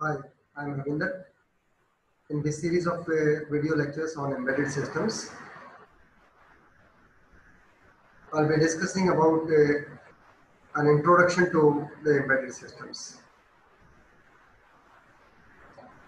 Hi, I'm Ravinder. In this series of video lectures on embedded systems, I'll be discussing about an introduction to the embedded systems.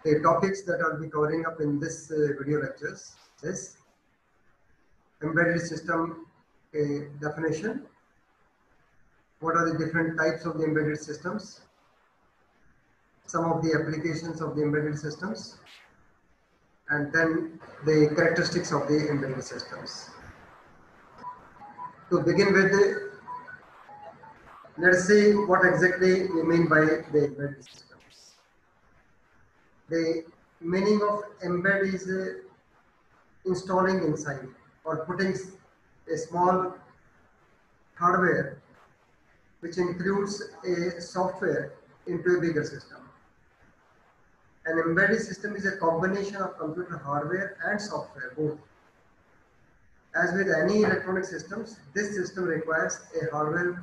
The topics that I'll be covering up in this video lectures is embedded system definition, what are the different types of the embedded systems, some of the applications of the embedded systems, and then the characteristics of the embedded systems. To begin with, let's see what exactly we mean by the embedded systems. The meaning of embed is installing inside or putting a small hardware which includes a software into a bigger system. An embedded system is a combination of computer hardware and software both. As with any electronic systems, this system requires a hardware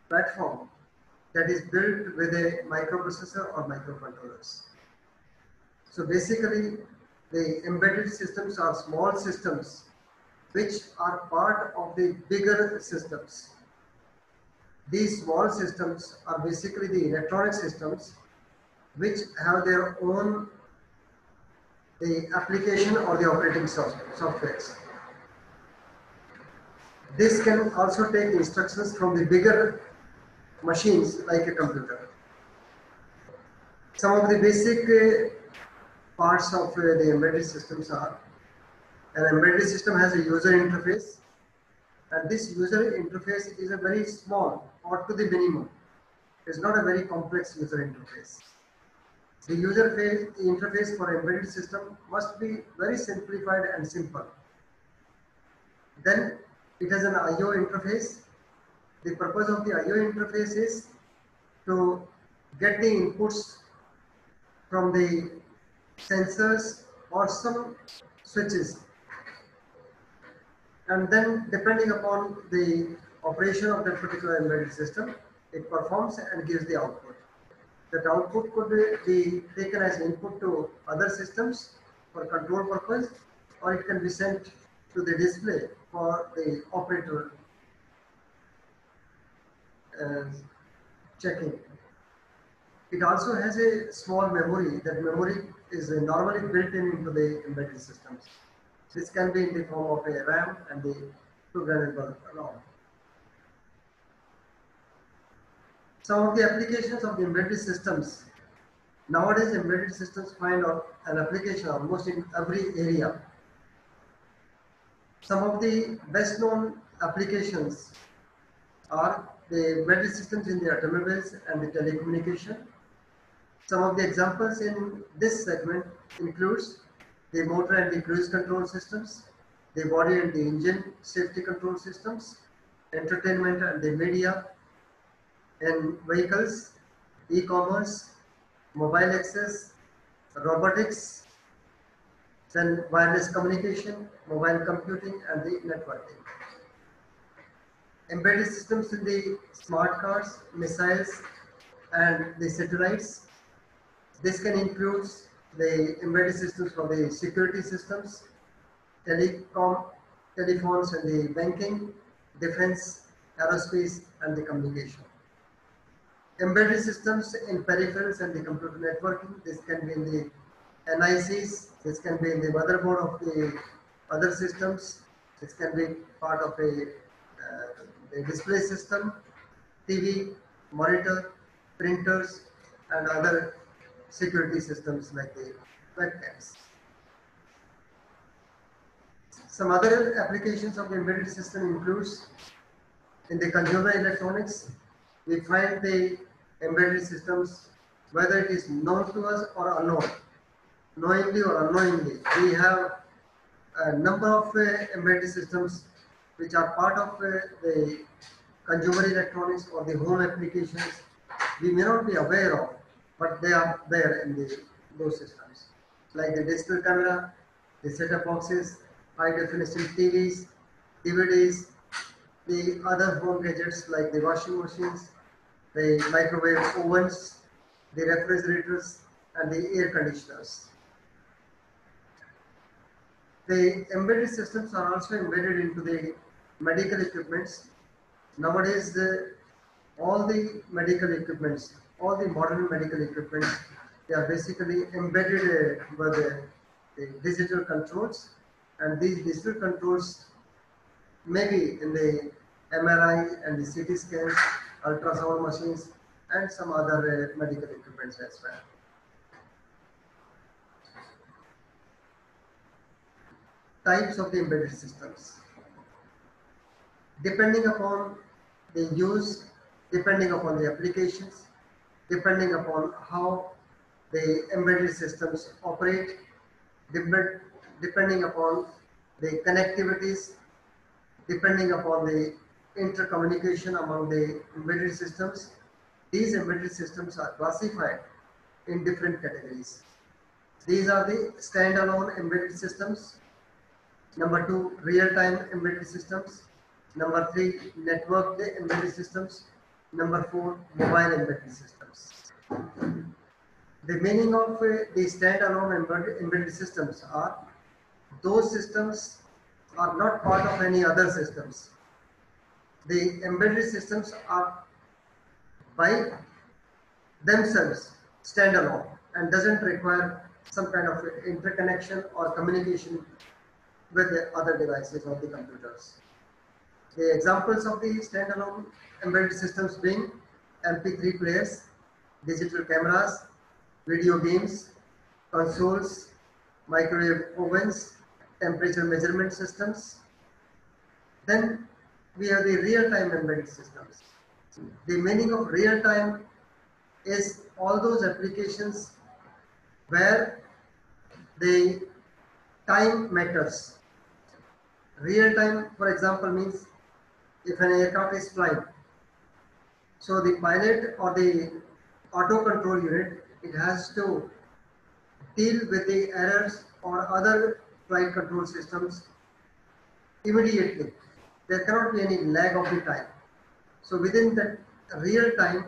platform that is built with a microprocessor or microcontrollers. So basically, the embedded systems are small systems which are part of the bigger systems. These small systems are basically the electronic systems which have their own the application or the operating softwares. This can also take instructions from the bigger machines like a computer. Some of the basic parts of the embedded systems are: an embedded system has a user interface, and this user interface is a very small or to the minimum. It's not a very complex user interface. The user interface for embedded system must be very simplified and simple. Then it has an I/O interface. The purpose of the I/O interface is to get the inputs from the sensors or some switches, and then depending upon the operation of that particular embedded system, it performs and gives the output. That output could be taken as input to other systems for control purpose, or it can be sent to the display for the operator checking. It also has a small memory. That memory is normally built into the embedded systems. This can be in the form of a RAM and the programmable ROM. Some of the applications of the embedded systems. Nowadays, embedded systems find an application almost in every area. Some of the best known applications are the embedded systems in the automobiles and the telecommunication. Some of the examples in this segment includes the motor and the cruise control systems, the body and the engine safety control systems, entertainment and the media, and vehicles, e-commerce, mobile access, robotics, then wireless communication, mobile computing, and the networking. Embedded systems in the smart cars, missiles, and the satellites. This can include the embedded systems for the security systems, telephones and the banking, defense, aerospace, and the communication. Embedded systems in peripherals and the computer networking. This can be in the NICs, this can be in the motherboard of the other systems, this can be part of a display system, TV, monitor, printers, and other security systems like the webcams. Some other applications of the embedded system includes in the consumer electronics. We find the embedded systems, whether it is known to us or unknown, knowingly or unknowingly. We have a number of embedded systems which are part of the consumer electronics or the home applications we may not be aware of, but they are there in those systems, like the digital camera, the set-top boxes, high-definition TVs, DVDs, the other home gadgets like the washing machines, the microwave ovens, the refrigerators, and the air conditioners. The embedded systems are also embedded into the medical equipments. Nowadays, all the medical equipments, all the modern medical equipments, they are basically embedded with the digital controls, and these digital controls may be in the MRI and the CT scans, ultrasound machines, and some other medical equipments as well. Types of the embedded systems. Depending upon the use, depending upon the applications, depending upon how the embedded systems operate, depending upon the connectivities, depending upon the intercommunication among the embedded systems, these embedded systems are classified in different categories. These are the standalone embedded systems. Number 2, real-time embedded systems. Number 3, networked embedded systems. Number 4, mobile embedded systems. The meaning of the standalone embedded systems are those systems are not part of any other systems. The embedded systems are by themselves standalone and doesn't require some kind of interconnection or communication with the other devices or the computers. The examples of the standalone embedded systems being MP3 players, digital cameras, video games, consoles, microwave ovens, temperature measurement systems. Then we have the real-time embedded systems. The meaning of real-time is all those applications where the time matters. Real time, for example, means if an aircraft is flying, so the pilot or the auto control unit, it has to deal with the errors or other flight control systems immediately. There cannot be any lag of the time. So within that real time,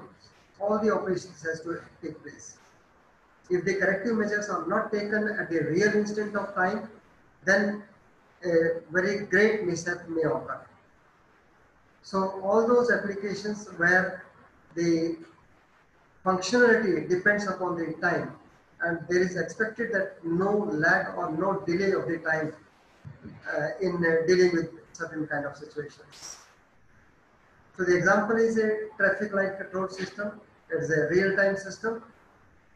all the operations has to take place. If the corrective measures are not taken at the real instant of time, then a very great mishap may occur. So all those applications where the functionality depends upon the time, and there is expected that no lag or no delay of the time in dealing with certain kind of situations. So the example is a traffic light control system. It is a real-time system.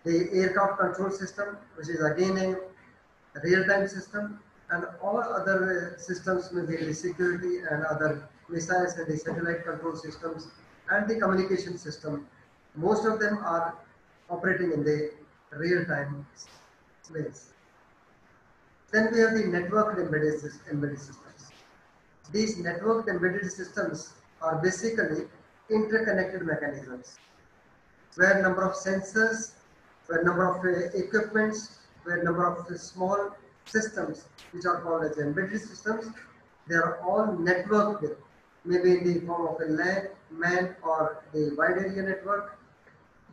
The aircraft control system, which is again a real-time system, and all other systems, maybe the security and other missiles and the satellite control systems and the communication system, most of them are operating in the real-time ways. Then we have the networked embedded systems. These networked embedded systems are basically interconnected mechanisms where number of sensors, where number of equipments, where number of small systems which are called as embedded systems, they are all networked, maybe in the form of a LAN, MAN or the wide area network,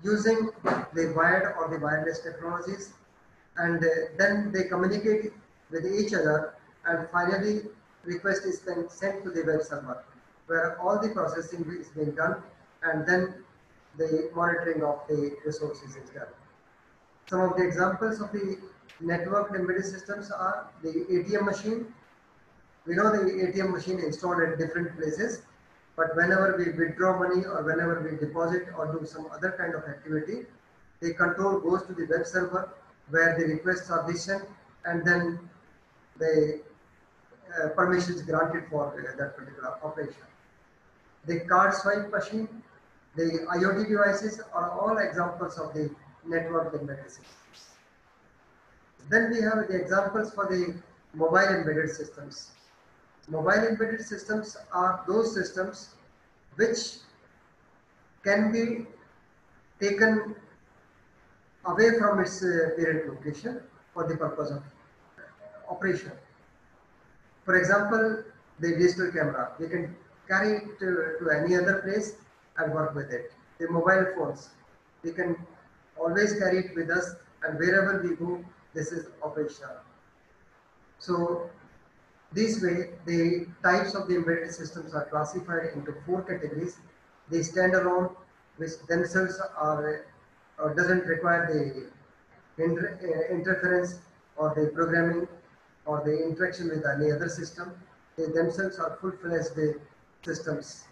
using the wired or the wireless technologies, and then they communicate with each other, and finally request is then sent to the web server where all the processing is being done, and then the monitoring of the resources is done. Some of the examples of the networked embedded systems are the ATM machine. We know the ATM machine installed at different places, but whenever we withdraw money or whenever we deposit or do some other kind of activity, the control goes to the web server where the requests are sent, and then the permissions granted for that particular operation. The card swipe machine, the IoT devices are all examples of the network embedded systems. Then we have the examples for the mobile embedded systems. Mobile embedded systems are those systems which can be taken away from its parent location for the purpose of operation. For example, the digital camera, we can carry it to any other place and work with it. The mobile phones, we can always carry it with us and wherever we go, this is operational. So this way, the types of the embedded systems are classified into four categories. The standalone, which themselves are doesn't require the interference or the programming or the interaction with any other system. They themselves are full-fledged systems.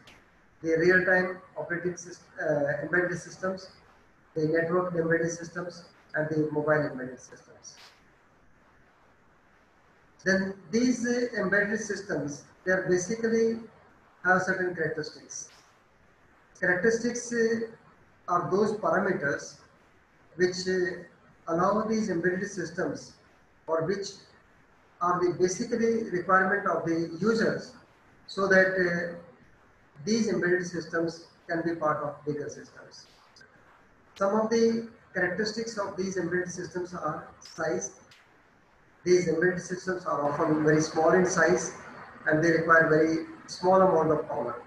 The real-time operating embedded systems, the network embedded systems, and the mobile embedded systems. Then these embedded systems, they are basically have certain characteristics. Characteristics are those parameters which allow these embedded systems, or which are the basically requirement of the users, so that these embedded systems can be part of bigger systems. Some of the characteristics of these embedded systems are size. These embedded systems are often very small in size and they require very small amount of power.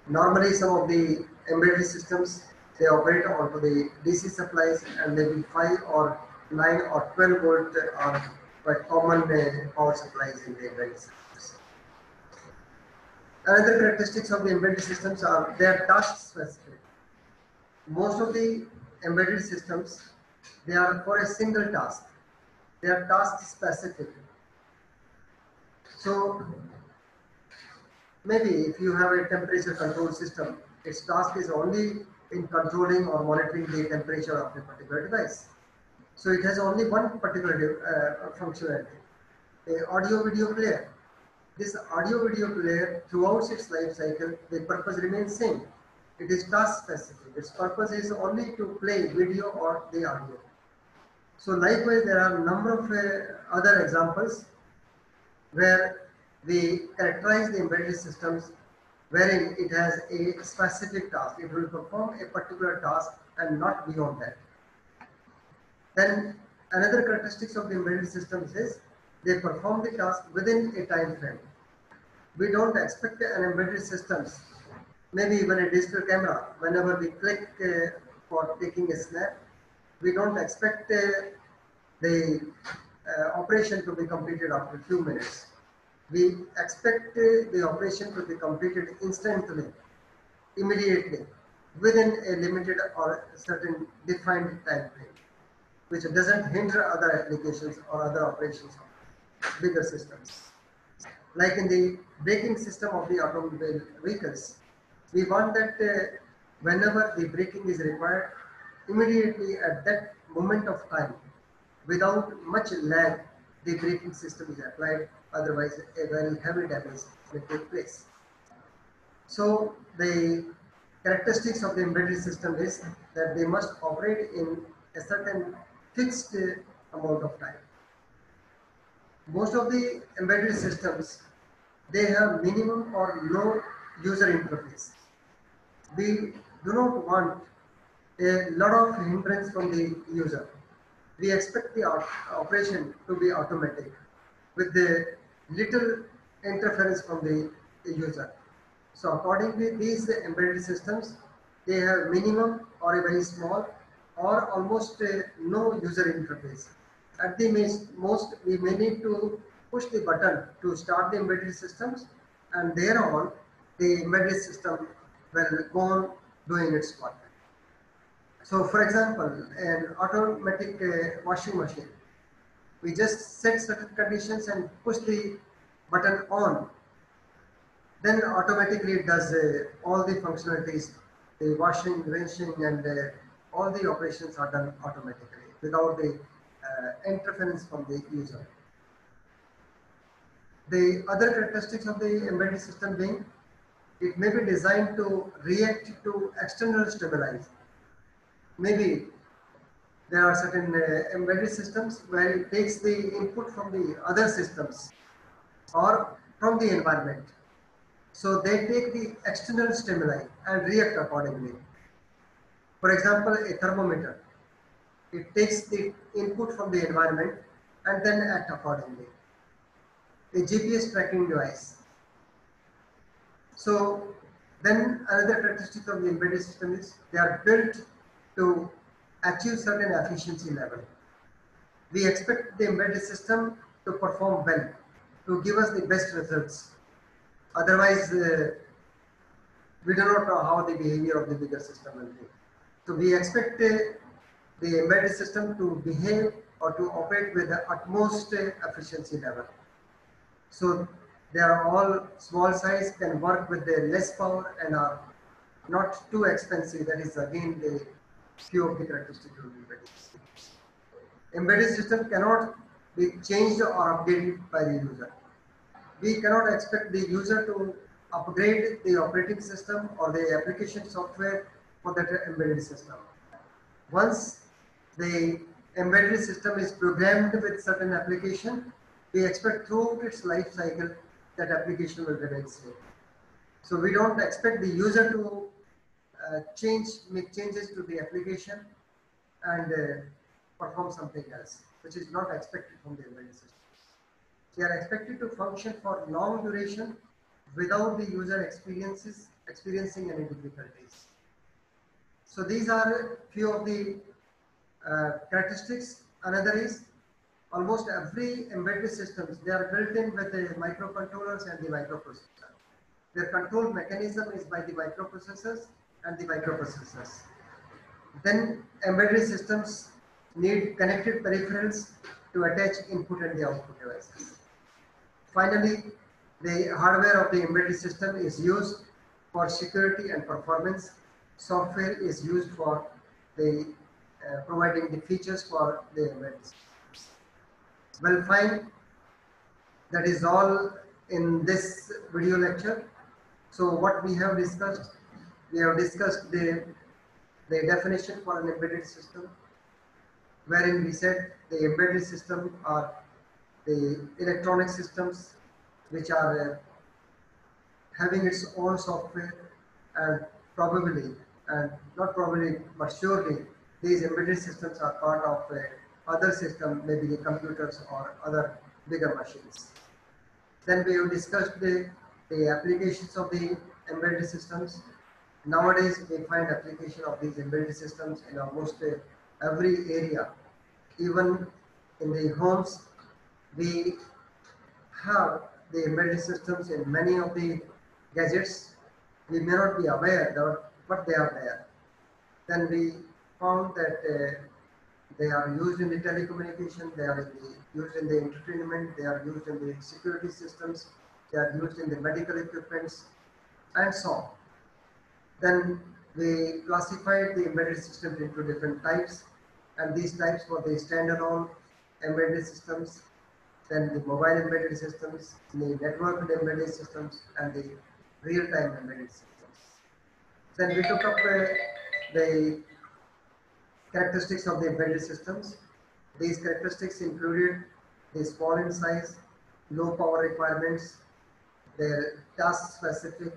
Normally, some of the embedded systems, they operate onto the DC supplies, and maybe 5 or 9 or 12 volt are quite common power supplies in the embedded systems. Another characteristics of the embedded systems are they are task specific. Most of the embedded systems, they are for a single task. They are task specific. So maybe if you have a temperature control system, its task is only in controlling or monitoring the temperature of a particular device. So it has only one particular functionality, a audio video player. This audio video player, throughout its life cycle, the purpose remains same. It is task specific. Its purpose is only to play video or the audio. So likewise, there are a number of other examples where we characterize the embedded systems wherein it has a specific task. It will perform a particular task and not beyond that. Then another characteristics of the embedded systems is they perform the task within a time frame. We don't expect an embedded systems, maybe even a digital camera, whenever we click for taking a snap, we don't expect the operation to be completed after a few minutes. We expect the operation to be completed instantly, immediately, within a limited or certain defined time frame, which doesn't hinder other applications or other operations of bigger systems. Like in the braking system of the automobile vehicles, we want that whenever the braking is required, immediately at that moment of time, without much lag, the braking system is applied, otherwise a very heavy damage may take place. So the characteristics of the embedded system is that they must operate in a certain fixed amount of time. Most of the embedded systems, they have minimum or no user interface. We do not want a lot of hindrance from the user. We expect the operation to be automatic with the little interference from the user. So accordingly, these embedded systems, they have minimum or a very small or almost no user interface. At the most, we may need to push the button to start the embedded systems, and thereon the embedded system will go on doing its work. So for example, an automatic washing machine, we just set certain conditions and push the button on, then automatically it does all the functionalities, the washing, rinsing, and all the operations are done automatically without the interference from the user. The other characteristics of the embedded system being, it may be designed to react to external stimuli. Maybe there are certain embedded systems where it takes the input from the other systems or from the environment. So they take the external stimuli and react accordingly. For example, a thermometer, it takes the input from the environment and then act accordingly. A GPS tracking device. So then another characteristic of the embedded system is they are built to achieve certain efficiency level. We expect the embedded system to perform well, to give us the best results. Otherwise, we do not know how the behavior of the bigger system will be. So we expect the embedded system to behave or to operate with the utmost efficiency level. So they are all small size, can work with the less power and are not too expensive. That is again the few of the characteristics of the embedded system. Embedded system cannot be changed or updated by the user. We cannot expect the user to upgrade the operating system or the application software for that embedded system. Once the embedded system is programmed with certain application, we expect throughout its life cycle that application will remain same. So we don't expect the user to make changes to the application and perform something else, which is not expected from the embedded system. They are expected to function for long duration without the user experiencing any difficulties. So these are few of the characteristics. Another is almost every embedded systems, they are built in with the microcontrollers and the microprocessor. Their control mechanism is by the microprocessors and the microprocessors. Then embedded systems need connected peripherals to attach input and the output devices. Finally, the hardware of the embedded system is used for security and performance. Software is used for the providing the features for the embedded systems. Well, fine. That is all in this video lecture. So what we have discussed the definition for an embedded system, wherein we said the embedded system are the electronic systems which are having its own software, and probably, and not probably but surely, these embedded systems are part of other system, maybe the computers or other bigger machines. Then we have discussed the applications of the embedded systems. Nowadays we find application of these embedded systems in almost every area. Even in the homes, we have the embedded systems in many of the gadgets. We may not be aware that, but they are there. Then we found that they are used in the telecommunication, they are used in the entertainment, they are used in the security systems, they are used in the medical equipments, and so on. Then we classified the embedded systems into different types, and these types were the standalone embedded systems, then the mobile embedded systems, the networked embedded systems, and the real-time embedded systems. Then we took up the characteristics of the embedded systems. These characteristics included the small in size, low power requirements, their task specific,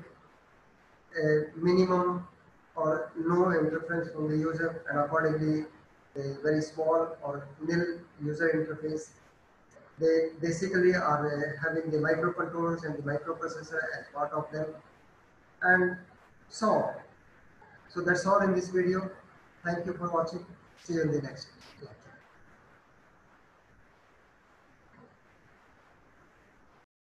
minimum or no interference from the user, and accordingly a very small or nil user interface. They basically are having the microcontrollers and the microprocessor as part of them, and so on. So that's all in this video. Thank you for watching. See you in the next.